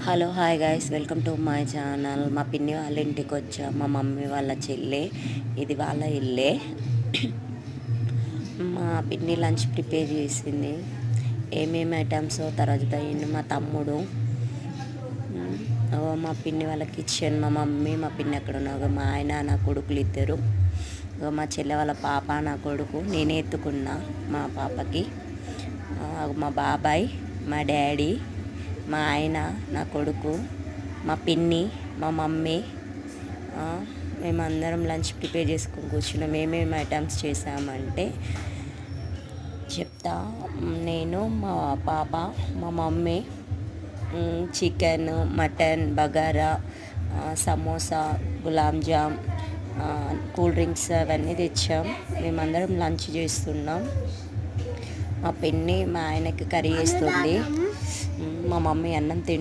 Hello hi guys, welcome to my channel. మా పిన్ని వాళ్ళ ఇంటికి వచ్చాం. మా మమ్మీ వాళ్ళ చెల్లె, ఇది వాళ్ళ ఇల్లే. మా పిన్ని లంచ్ ప్రిపేర్ చేసింది. ఏమేమి ఐటమ్స్ తర్వాత అయ్యింది మా తమ్ముడు. మా పిన్ని వాళ్ళ కిచెన్, మా మమ్మీ మా పిన్ని అక్కడ ఉన్నారు. మా ఆయన నా కొడుకులు ఇద్దరు. మా చెల్లె వాళ్ళ పాప నా కొడుకు, నేనే ఎత్తుకున్నా మా పాపకి. మా బాబాయ్, మా డాడీ, మా ఆయన, నా కొడుకు, మా పిన్ని, మా మమ్మీ, మేమందరం లంచ్ ప్రిపేర్ చేసుకొని కూర్చున్నాం. ఏమేమి ఐటమ్స్ చేసామంటే చెప్తా. నేను, మా పాప, మా mummy chicken, mutton, bagara, samosa, gulab jam, cool drinks అవన్నీ తెచ్చాం. మేమందరం లంచ్ చేస్తున్నాం. మా పిన్ని మా ఆయనకి కర్రీ చేస్తుంది. మా మమ్మీ అన్నం